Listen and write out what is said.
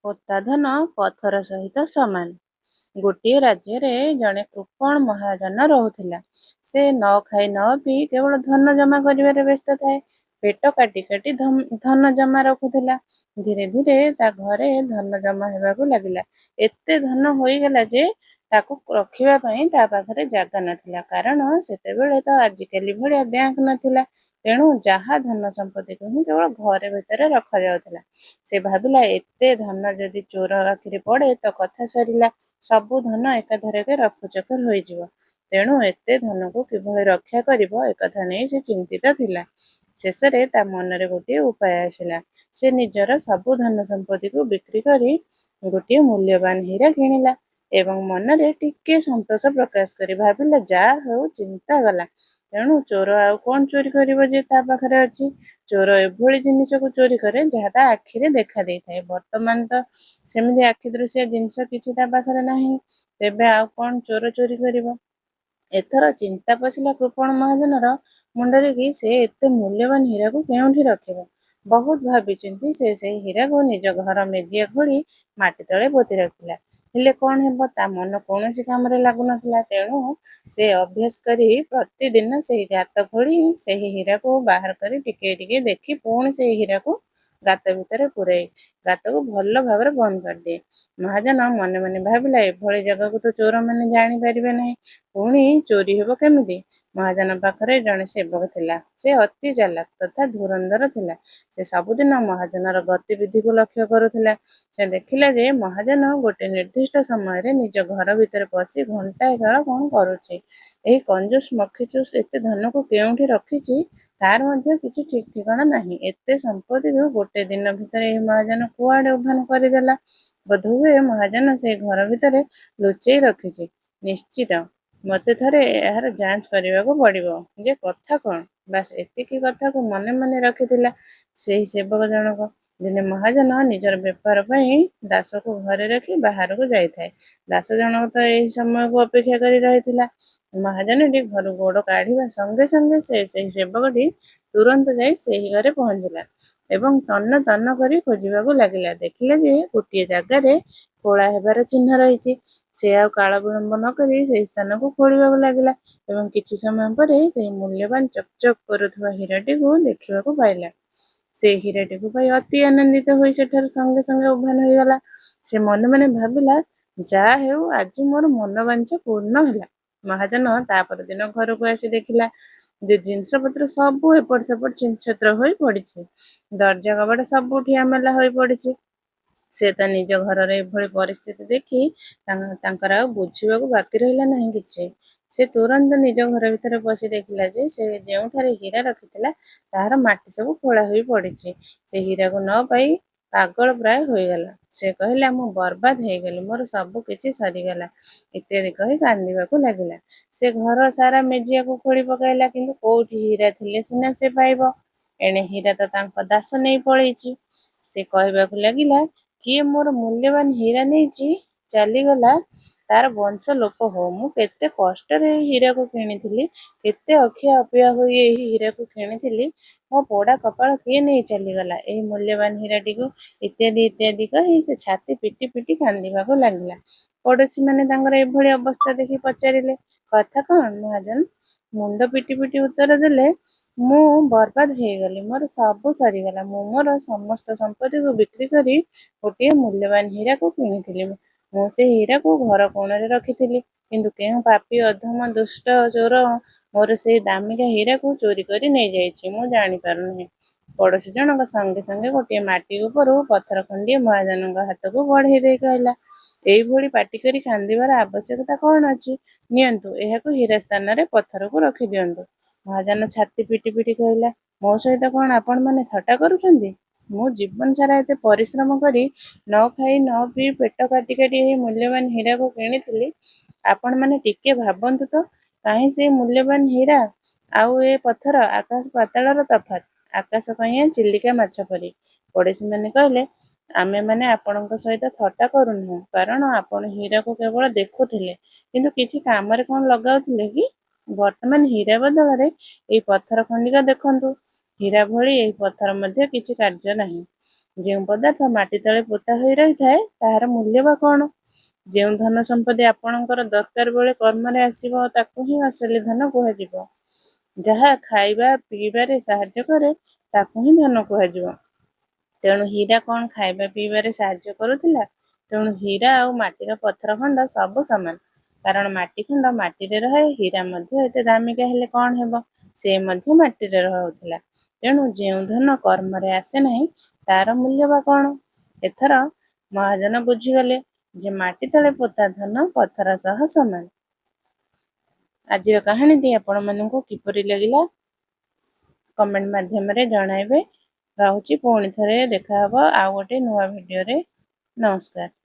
ପୋତା ଧନ ପଥର ସହିତ ସମାନ। ଗୋଟିଏ ରାଜ୍ୟରେ ଜଣେ କୃପଣ ମହାଜନ ରହୁଥିଲା। ସେ ନ ଖାଇ ନ ପିଇ କେବଳ ଧନ ଜମା କରିବାରେ ବ୍ୟସ୍ତ ଥାଏ। ପେଟ କାଟି କାଟି ଧନ ଜମା ରଖୁଥିଲା। ଧୀରେ ଧୀରେ ତା ଘରେ ଧନ ଜମା ହେବାକୁ ଲାଗିଲା। ଏତେ ଧନ ହୋଇଗଲା ଯେ ତାକୁ ରଖିବା ପାଇଁ ତା ପାଖରେ ଜାଗା ନଥିଲା। କାରଣ ସେତେବେଳେ ତ ଆଜିକାଲି ଭଳିଆ ବ୍ୟାଙ୍କ ନଥିଲା। ତେଣୁ ଯାହା ଧନ ସମ୍ପତ୍ତିକୁ ହିଁ କେବଳ ଘରେ ଭିତରେ ରଖାଯାଉଥିଲା। ସେ ଭାବିଲା, ଏତେ ଧନ ଯଦି ଚୋର ଆଖିରେ ପଡ଼େ ତ କଥା ସରିଲା। ସବୁ ଧନ ଏକାଥରକେ ରଫୁଚକର ହୋଇଯିବ। ତେଣୁ ଏତେ ଧନକୁ କିଭଳି ରକ୍ଷା କରିବ ଏକଥା ନେଇ ସେ ଚିନ୍ତିତ ଥିଲା। ଶେଷରେ ତା ମନରେ ଗୋଟିଏ ଉପାୟ ଆସିଲା। ସେ ନିଜର ସବୁ ଧନ ସମ୍ପତ୍ତିକୁ ବିକ୍ରି କରି ଗୋଟିଏ ମୂଲ୍ୟବାନ ହୀରା କିଣିଲା ଏବଂ ମନରେ ଟିକେ ସନ୍ତୋଷ ପ୍ରକାଶ କରି ଭାବିଲା, ଯାହା ହେଉ ଚିନ୍ତା ଗଲା। ତେଣୁ ଚୋର ଆଉ କଣ ଚୋରି କରିବ ଯେ ତା ପାଖରେ ଅଛି। ଚୋର ଏଭଳି ଜିନିଷକୁ ଚୋରି କରେ ଯାହା ତା ଆଖିରେ ଦେଖା ଦେଇଥାଏ। ବର୍ତ୍ତମାନ ତ ସେମିତି ଆଖି ଦୃଶିଆ ଜିନିଷ କିଛି ତା ପାଖରେ ନାହିଁ। ତେବେ ଆଉ କଣ ଚୋର ଚୋରି କରିବ? ଏଥର ଚିନ୍ତା ପଶିଲା କୃପଣ ମହାଜନର ମୁଣ୍ଡରେ କି ସେ ଏତେ ମୂଲ୍ୟବାନ ହୀରାକୁ କେଉଁଠି ରଖିବ। ବହୁତ ଭାବିଚିନ୍ତି ସେ ସେହି ହୀରାକୁ ନିଜ ଘର ମେଜିଆ ଖୋଳି ମାଟି ତଳେ ପୋତି ରଖିଲା। ହେଲେ କଣ ହେବ, ତା ମନ କୌଣସି କାମରେ ଲାଗୁନଥିଲା। ତେଣୁ ସେ ଅଭ୍ୟାସ କରି ପ୍ରତିଦିନ ସେହି ଗାତ ଖୋଳି ସେହି ହୀରାକୁ ବାହାର କରି ଟିକେ ଟିକେ ଦେଖି ପୁଣି ସେହି ହୀରାକୁ ଗାତ ଭିତରେ ପୁରାଇ ଗାତକୁ ଭଲ ଭାବରେ ବନ୍ଦ କରିଦିଏ। ମହାଜନ ମନେ ମନେ ଭାବିଲା, ଏଭଳି ଜାଗାକୁ ତ ଚୋରମାନେ ଜାଣିପାରିବେ ନାହିଁ। ପୁଣି ଚୋରି ହେବ କେମିତି? ମହାଜନ ପାଖରେ ଜଣେ ସେବକ ଥିଲା। ସେ ଅତି ଚାଲାକ ତଥା ଧୁରନ୍ଧର ଥିଲା। ସେ ସବୁଦିନ ମହାଜନର ଗତିବିଧିକୁ ଲକ୍ଷ୍ୟ କରୁଥିଲା। ସେ ଦେଖିଲା ଯେ ମହାଜନ ଗୋଟେ ନିର୍ଦ୍ଦିଷ୍ଟ ସମୟରେ ନିଜ ଘର ଭିତରେ ପଶି ଘଣ୍ଟାଏ କାଳ କଣ କରୁଛି। ଏହି କଞ୍ଜୁସ ମକ୍ଷିଚୁସ ଏତେ ଧନକୁ କେଉଁଠି ରଖିଛି ତାର ମଧ୍ୟ କିଛି ଠିକ ଠିକଣା ନାହିଁ। ଏତେ ସମ୍ପତ୍ତିକୁ ଗୋଟେ ଦିନ ଭିତରେ ଏହି ମହାଜନ କୁଆଡ଼େ ଉଭାନ କରିଦେଲା। ବୋଧହୁଏ ମହାଜନ ସେ ଘର ଭିତରେ ଲୁଚେଇ ରଖିଛି। ନିଶ୍ଚିତ ମୋତେ ଥରେ ଏହାର ଯାଞ୍ଚ କରିବାକୁ ପଡ଼ିବ ଯେ କଥା କଣ। ବାସ୍ ଏତିକି କଥାକୁ ମନେ ମନେ ରଖିଥିଲା ସେହି ସେବକ ଜଣକ। ଦିନେ ମହାଜନ ନିଜର ବେପାର ପାଇଁ ଦାସକୁ ଘରେ ରଖି ବାହାରକୁ ଯାଇଥାଏ। ଦାସ ଜଣକ ତ ଏହି ସମୟକୁ ଅପେକ୍ଷା କରି ରହିଥିଲା। ମହାଜନଟି ଘରୁ ଗୋଡ଼ କାଢ଼ିବା ସଙ୍ଗେ ସଙ୍ଗେ ସେହି ସେବକଟି ତୁରନ୍ତ ଯାଇ ସେହି ଘରେ ପହଞ୍ଚିଲା ଏବଂ ତନ୍ନ ତନ୍ନ କରି ଖୋଜିବାକୁ ଲାଗିଲା। ଦେଖିଲା ଯେ ଗୋଟିଏ ଜାଗାରେ ଖୋଳା ହେବାର ଚିହ୍ନ ରହିଛି। ସେ ଆଉ କାଳ ବିଳମ୍ବ ନ କରି ସେହି ସ୍ଥାନକୁ ଖୋଳିବାକୁ ଲାଗିଲା ଏବଂ କିଛି ସମୟ ପରେ ସେହି ମୂଲ୍ୟବାନ ଚକଚକ କରୁଥିବା ହୀରାଟିକୁ ଦେଖିବାକୁ ପାଇଲା। ସେ ହୀରାଟିକୁ ପାଇ ଅତି ଆନନ୍ଦିତ ହୋଇ ସେଠାରୁ ସଙ୍ଗେ ସଙ୍ଗେ ଉଭାନ ହୋଇଗଲା। ସେ ମନେ ମନେ ଭାବିଲା, ଯାହା ହେଉ ଆଜି ମୋର ମନବାଞ୍ଛା ପୂର୍ଣ୍ଣ ହେଲା। ମହାଜନ ତା ପରଦିନ ଘରକୁ ଆସି ଦେଖିଲା ଯେ ଜିନିଷପତ୍ର ସବୁ ଏପଟ ସେପଟ ଛିନ୍ଛତ୍ର ହୋଇ ପଡ଼ିଛି। ଦରଜା କବାଟ ସବୁ ଠିଆମେଲା ହୋଇ ପଡ଼ିଛି। ସେ ତା ନିଜ ଘରର ଏଭଳି ପରିସ୍ଥିତି ଦେଖି ତାଙ୍କର ଆଉ ବୁଝିବାକୁ ବାକି ରହିଲା ନାହିଁ କିଛି। ସେ ତୁରନ୍ତ ନିଜ ଘର ଭିତରେ ପଶି ଦେଖିଲା ଯେ ସେ ଯେଉଁଠାରେ ହୀରା ରଖିଥିଲା ତାହାର ମାଟି ସବୁ ଖୋଳା ହୋଇ ପଡ଼ିଛି। ସେ ହୀରାକୁ ନ ପାଇ ପାଗଳ ପ୍ରାୟ ହୋଇଗଲା। ସେ କହିଲା, ମୁଁ ବର୍ବାଦ ହେଇଗଲି, ମୋର ସବୁ କିଛି ସରିଗଲା ଇତ୍ୟାଦି କହି କାନ୍ଦିବାକୁ ଲାଗିଲା। ସେ ଘର ସାରା ମେଜିଆକୁ ଖୋଳି ପକାଇଲା, କିନ୍ତୁ କୋଉଠି ହୀରା ଥିଲେ ସିନା ସେ ପାଇବ। ଏଣେ ହୀରା ତ ତାଙ୍କ ଦାସ ନେଇ ପଳେଇଛି। ସେ କହିବାକୁ ଲାଗିଲା, କିଏ ମୋର ମୂଲ୍ୟବାନ ହୀରା ନେଇଛି ଚାଲିଗଲା ତାର ବଂଶ ଲୋପ ହଉ। ମୁଁ କେତେ କଷ୍ଟରେ ଏହି ହୀରାକୁ କିଣିଥିଲି, କେତେ ଅଖିଆ ଅପିଆ ହୋଇ ଏହି ହୀରାକୁ କିଣିଥିଲି। ମୋ ପୋଡ଼ା କପାଳ କିଏ ନେଇ ଚାଲିଗଲା ଏହି ମୂଲ୍ୟବାନ ହୀରାଟିକୁ ଇତ୍ୟାଦି ଇତ୍ୟାଦି କହି ସେ ଛାତି ପିଟି ପିଟି କାନ୍ଦିବାକୁ ଲାଗିଲା। ପଡ଼ୋଶୀମାନେ ତାଙ୍କର ଏଭଳି ଅବସ୍ଥା ଦେଖି ପଚାରିଲେ, କଥା କଣ? ମହାଜନ ମୁଣ୍ଡ ପିଟି ପିଟି ଉତ୍ତର ଦେଲେ, ମୁଁ ବର୍ବାଦ ହେଇଗଲି, ମୋର ସବୁ ସରିଗଲା। ମୁଁ ମୋର ସମସ୍ତ ସମ୍ପତ୍ତିକୁ ବିକ୍ରି କରି ଗୋଟିଏ ମୂଲ୍ୟବାନ ହୀରାକୁ କିଣିଥିଲି। ମୁଁ ସେ ହୀରାକୁ ଘର କୋଣରେ ରଖିଥିଲି, କିନ୍ତୁ କେଉଁ ପାପୀ ଅଧମ ଦୁଷ୍ଟ ଚୋର ମୋର ସେହି ଦାମିକା ହୀରାକୁ ଚୋରି କରି ନେଇଯାଇଛି ମୁଁ ଜାଣିପାରୁନାହିଁ। ପଡ଼ୋଶୀ ଜଣକ ସଙ୍ଗେ ସଙ୍ଗେ ଗୋଟିଏ ମାଟି ଉପରୁ ପଥର ଖଣ୍ଡିଏ ମହାଜନଙ୍କ ହାତକୁ ବଢ଼େଇ ଦେଇ କହିଲା, ଏଇଭଳି ପାଟି କରି କାନ୍ଦିବାର ଆବଶ୍ୟକତା କଣ ଅଛି? ନିଅନ୍ତୁ, ଏହାକୁ ହୀରା ସ୍ଥାନରେ ପଥରକୁ ରଖିଦିଅନ୍ତୁ। ମହାଜନ ଛାତି ପିଟି ପିଟି କହିଲା, ମୋ ସହିତ କଣ ଆପଣମାନେ ଥଟ୍ଟା କରୁଛନ୍ତି? ମୁଁ ଜୀବନ ସାରା ଏତେ ପରିଶ୍ରମ କରି ନ ଖାଇ ନ ପିଇ ପେଟ କାଟି କାଟି ଏହି ମୂଲ୍ୟବାନ ହୀରାକୁ କିଣିଥିଲି। ଆପଣମାନେ ଟିକେ ଭାବନ୍ତୁ ତ, କାହିଁ ସେ ମୂଲ୍ୟବାନ ହୀରା ଆଉ ଏ ପଥର ଆକାଶ ପାତାଳର ତଫାତ୍। ଆକାଶ କଇଁଆ ଚିଲିକା ମାଛ ପରି। ପଡ଼ୋଶୀମାନେ କହିଲେ, ଆମେମାନେ ଆପଣଙ୍କ ସହିତ ଥଟ୍ଟା କରୁନାହୁଁ, କାରଣ ଆପଣ ହୀରାକୁ କେବଳ ଦେଖୁଥିଲେ, କିନ୍ତୁ କିଛି କାମରେ କଣ ଲଗାଉଥିଲେ କି? ବର୍ତ୍ତମାନ ହୀରା ବଦଳରେ ଏଇ ପଥର ଖଣ୍ଡିକ ଦେଖନ୍ତୁ। ହୀରା ଭଳି ଏହି ପଥର ମଧ୍ୟ କିଛି କାର୍ଯ୍ୟ ନାହିଁ। ଯେଉଁ ପଦାର୍ଥ ମାଟି ତଳେ ପୋତା ହୋଇ ରହିଥାଏ ତାହାର ମୂଲ୍ୟ ବା କ'ଣ? ଯେଉଁ ଧନ ସମ୍ପତ୍ତି ଆପଣଙ୍କର ଦରକାର ବେଳେ କର୍ମରେ ଆସିବ ତାକୁ ହିଁ ଅସଲି ଧନ କୁହାଯିବ। ଯାହା ଖାଇବା ପିଇବାରେ ସାହାଯ୍ୟ କରେ ତାକୁ ହିଁ ଧନ କୁହାଯିବ। ତେଣୁ ହୀରା କ'ଣ ଖାଇବା ପିଇବାରେ ସାହାଯ୍ୟ କରୁଥିଲା? ତେଣୁ ହୀରା ଆଉ ମାଟିର ପଥର ଖଣ୍ଡ ସବୁ ସମାନ। କାରଣ ମାଟି ଖଣ୍ଡ ମାଟିରେ ରହେ, ହୀରା ମଧ୍ୟ ଏତେ ଦାମିକା ହେଲେ କ'ଣ ହେବ? ସେ ମଧ୍ୟ ମାଟିରେ ରହୁଥିଲା। ତେଣୁ ଯେଉଁ ଧନ କର୍ମରେ ଆସେ ନାହିଁ ତାର ମୂଲ୍ୟ ବା କ'ଣ? ଏଥର ମହାଜନ ବୁଝିଗଲେ ଯେ ମାଟି ତଳେ ପୋତା ଧନ ପଥର ସହ ସମାନ। ଆଜିର କାହାଣୀଟି ଆପଣମାନଙ୍କୁ କିପରି ଲାଗିଲା କମେଣ୍ଟ ମାଧ୍ୟମରେ ଜଣାଇବେ। ରହୁଛି, ପୁଣି ଥରେ ଦେଖାହବ ଆଉ ଗୋଟେ ନୂଆ ଭିଡ଼ିଓରେ। ନମସ୍କାର।